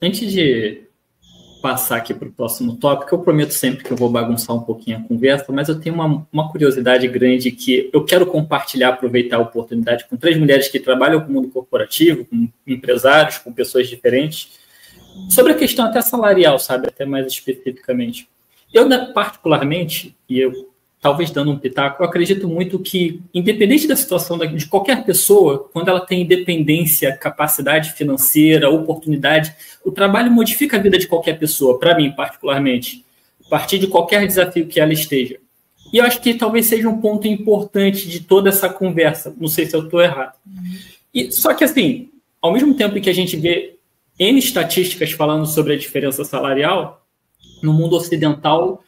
Antes de passar aqui para o próximo tópico, eu prometo sempre que eu vou bagunçar um pouquinho a conversa, mas eu tenho uma curiosidade grande que eu quero compartilhar, aproveitar a oportunidade com três mulheres que trabalham com o mundo corporativo, com empresários, com pessoas diferentes, sobre a questão até salarial, sabe, até mais especificamente. Eu, particularmente, e eu talvez dando um pitaco, eu acredito muito que, independente da situação de qualquer pessoa, quando ela tem independência, capacidade financeira, oportunidade, o trabalho modifica a vida de qualquer pessoa, para mim, particularmente, a partir de qualquer desafio que ela esteja. E eu acho que talvez seja um ponto importante de toda essa conversa. Não sei se eu estou errado. Só que, assim, ao mesmo tempo que a gente vê N estatísticas falando sobre a diferença salarial, no mundo ocidental,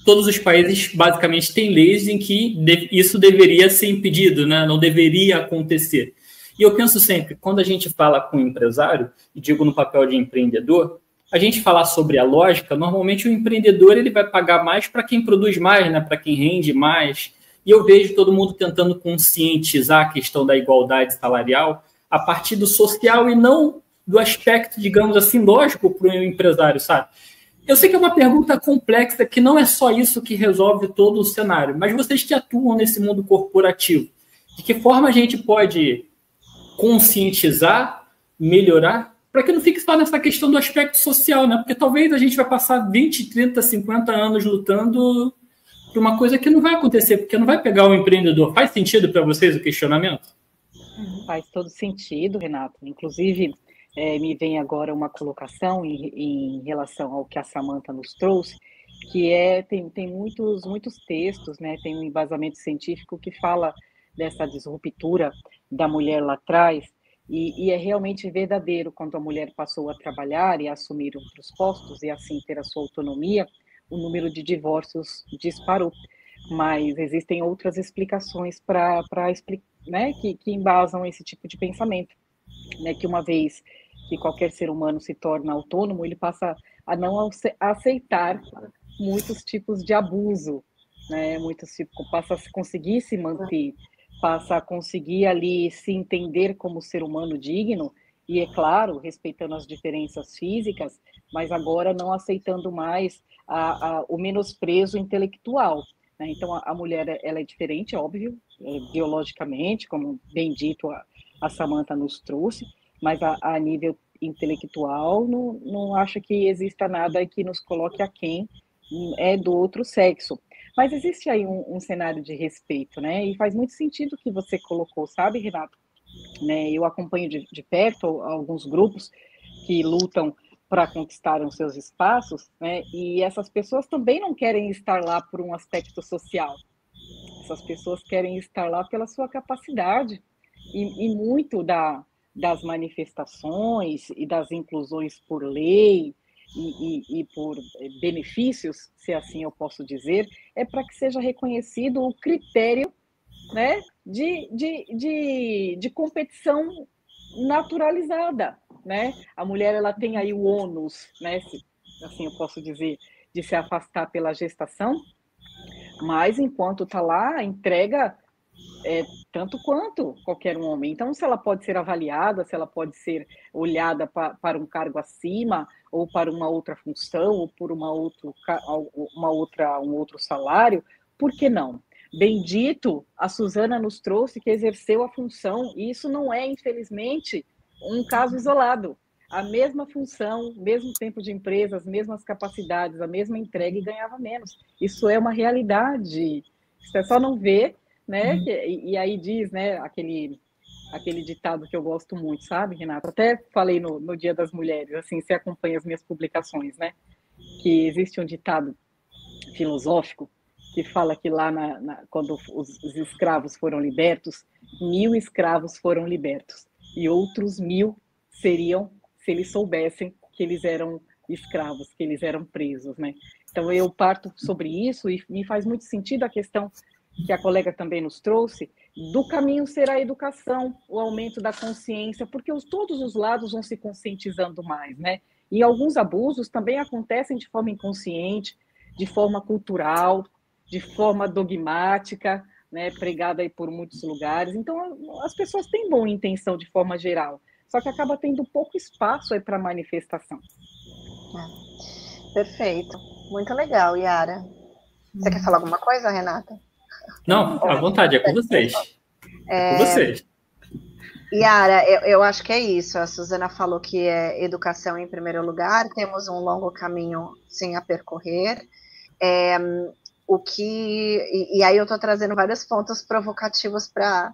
todos os países basicamente têm leis em que isso deveria ser impedido, né? Não deveria acontecer. E eu penso sempre, quando a gente fala com um empresário, e digo no papel de empreendedor, a gente falar sobre a lógica, normalmente o empreendedor ele vai pagar mais para quem produz mais, né? Para quem rende mais. E eu vejo todo mundo tentando conscientizar a questão da igualdade salarial a partir do social e não do aspecto, digamos assim, lógico para o empresário, sabe? Eu sei que é uma pergunta complexa, que não é só isso que resolve todo o cenário, mas vocês que atuam nesse mundo corporativo, de que forma a gente pode conscientizar, melhorar, para que não fique só nessa questão do aspecto social, né? Porque talvez a gente vai passar 20, 30, 50 anos lutando por uma coisa que não vai acontecer, porque não vai pegar o empreendedor. Faz sentido para vocês o questionamento? Faz todo sentido, Renato. Inclusive, me vem agora uma colocação em relação ao que a Samantha nos trouxe, que tem muitos textos, né? Tem um embasamento científico que fala dessa disruptura da mulher lá atrás, e é realmente verdadeiro quando a mulher passou a trabalhar e a assumir outros postos e assim ter a sua autonomia, o número de divórcios disparou. Mas existem outras explicações para explicar, né, que embasam esse tipo de pensamento, né, que uma vez que qualquer ser humano se torna autônomo, ele passa a não aceitar muitos tipos de abuso, né, passa a conseguir se manter, passa a conseguir ali se entender como ser humano digno, e é claro, respeitando as diferenças físicas, mas agora não aceitando mais o menosprezo intelectual. Né? Então, a mulher ela é diferente, óbvio, biologicamente, como bem dito a Samantha nos trouxe, mas a nível intelectual, não acho que exista nada que nos coloque aquém do outro sexo. Mas existe aí um cenário de respeito, né? E faz muito sentido o que você colocou, sabe, Renato? Né? Eu acompanho de perto alguns grupos que lutam para conquistar os seus espaços, né? E essas pessoas também não querem estar lá por um aspecto social. Essas pessoas querem estar lá pela sua capacidade. E muito das manifestações e das inclusões por lei e por benefícios, se assim eu posso dizer, é para que seja reconhecido o critério, né, de competição naturalizada, né? A mulher ela tem aí o ônus, né, se assim eu posso dizer, de se afastar pela gestação, mas enquanto está lá, entrega tanto quanto qualquer um homem. Então, se ela pode ser avaliada, se ela pode ser olhada para um cargo acima, ou para uma outra função, ou por um outro salário, por que não? Bendito, a Suzana nos trouxe que exerceu a função, e isso não é, infelizmente, um caso isolado. A mesma função, mesmo tempo de empresa, as mesmas capacidades, a mesma entrega e ganhava menos. Isso é uma realidade. Você só não vê, né? E aí diz, né, aquele ditado que eu gosto muito, sabe, Renato? Até falei no Dia das Mulheres, assim, você acompanha as minhas publicações, né? Que existe um ditado filosófico que fala que lá quando os escravos foram libertos, 1000 escravos foram libertos e outros 1000 seriam se eles soubessem que eles eram escravos, que eles eram presos, né? Então eu parto sobre isso e me faz muito sentido a questão que a colega também nos trouxe, do caminho ser a educação, o aumento da consciência, porque todos os lados vão se conscientizando mais, né? E alguns abusos também acontecem de forma inconsciente, de forma cultural, de forma dogmática, né, pregada aí por muitos lugares. Então, as pessoas têm boa intenção de forma geral, só que acaba tendo pouco espaço para manifestação. Perfeito, muito legal, Yara. Você quer falar alguma coisa, Renata? Não, à vontade, é com vocês. É com vocês. Yara, eu acho que é isso. A Suzana falou que é educação em primeiro lugar, temos um longo caminho sim a percorrer. E aí eu estou trazendo vários pontos provocativos para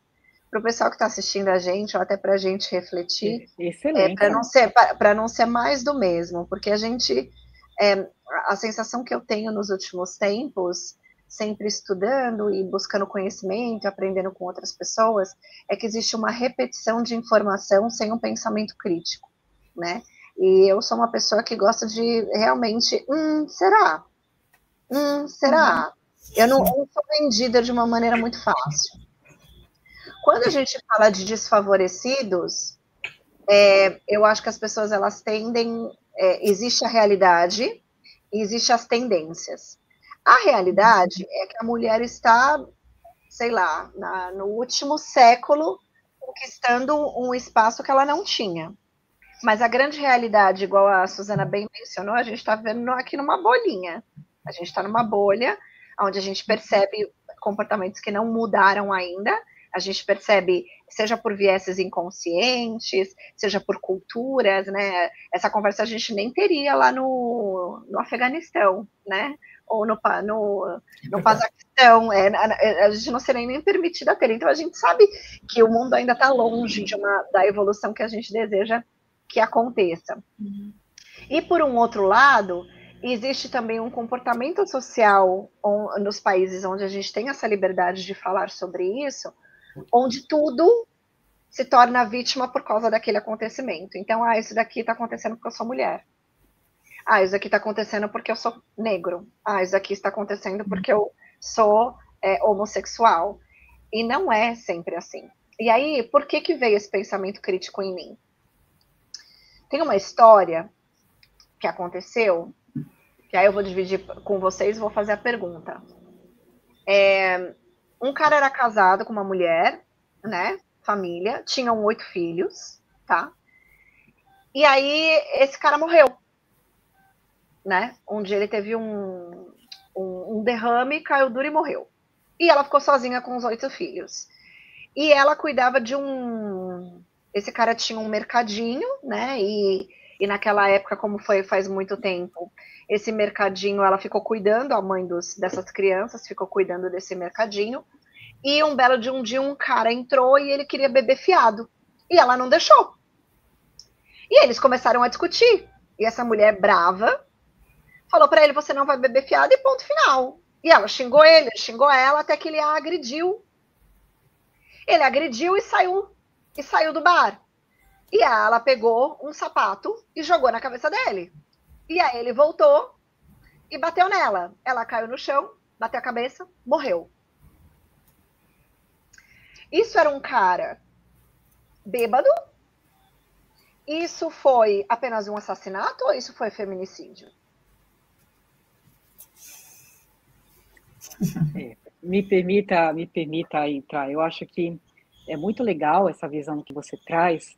o pessoal que está assistindo a gente, ou até para a gente refletir. Excelente. Para não ser mais do mesmo, porque a gente. A sensação que eu tenho nos últimos tempos, sempre estudando e buscando conhecimento, aprendendo com outras pessoas, é que existe uma repetição de informação sem um pensamento crítico, né? E eu sou uma pessoa que gosta de realmente, será? Será? Eu não sou vendida de uma maneira muito fácil. Quando a gente fala de desfavorecidos, eu acho que as pessoas, elas tendem... existe a realidade e existe as tendências. A realidade é que a mulher está, sei lá, no último século, conquistando um espaço que ela não tinha. Mas a grande realidade, igual a Suzana bem mencionou, a gente está vendo aqui numa bolinha. A gente está numa bolha, onde a gente percebe comportamentos que não mudaram ainda, a gente percebe, seja por vieses inconscientes, seja por culturas, né? Essa conversa a gente nem teria lá no Afeganistão, né? Ou no Pazaquistão, a gente não seria nem permitida ter. Então, a gente sabe que o mundo ainda está longe da evolução que a gente deseja que aconteça. E, por um outro lado, existe também um comportamento social nos países onde a gente tem essa liberdade de falar sobre isso, onde tudo se torna vítima por causa daquele acontecimento. Então, isso daqui está acontecendo porque eu sou mulher. Isso daqui está acontecendo porque eu sou negro. Isso daqui está acontecendo porque eu sou homossexual. E não é sempre assim. E aí, por que veio esse pensamento crítico em mim? Tem uma história que aconteceu, que aí eu vou dividir com vocês e vou fazer a pergunta. Um cara era casado com uma mulher, né? Família, tinham 8 filhos, tá? E aí esse cara morreu, né? Um dia ele teve um derrame, caiu duro e morreu. E ela ficou sozinha com os 8 filhos. E ela cuidava de esse cara tinha um mercadinho, né? E naquela época, como foi faz muito tempo, esse mercadinho, ela ficou cuidando, a mãe dessas crianças ficou cuidando desse mercadinho. E um belo de um dia, um cara entrou e ele queria beber fiado. E ela não deixou. E eles começaram a discutir. E essa mulher brava falou para ele, você não vai beber fiado e ponto final. E ela xingou ele xingou ela, até que ele a agrediu. Ele agrediu e saiu do bar. E ela pegou um sapato e jogou na cabeça dele. E aí ele voltou e bateu nela. Ela caiu no chão, bateu a cabeça, morreu. Isso era um cara bêbado? Isso foi apenas um assassinato ou isso foi feminicídio? Me permita entrar. Eu acho que é muito legal essa visão que você traz,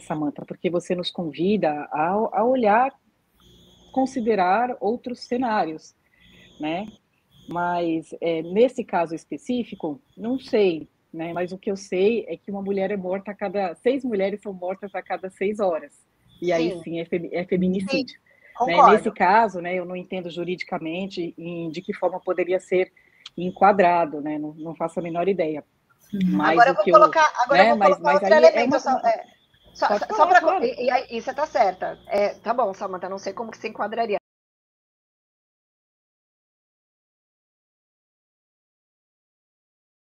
Samantha, porque você nos convida a olhar, considerar outros cenários, né? Mas nesse caso específico, não sei, né? Mas o que eu sei é que uma mulher é morta 6 mulheres são mortas a cada 6 horas. E aí sim é feminicídio. Né? Nesse caso, né, eu não entendo juridicamente de que forma poderia ser enquadrado, né? Não faço a menor ideia. Mas agora eu vou colocar outro elemento. Só para. E você está certa. Tá bom, Samantha, não sei como que se enquadraria.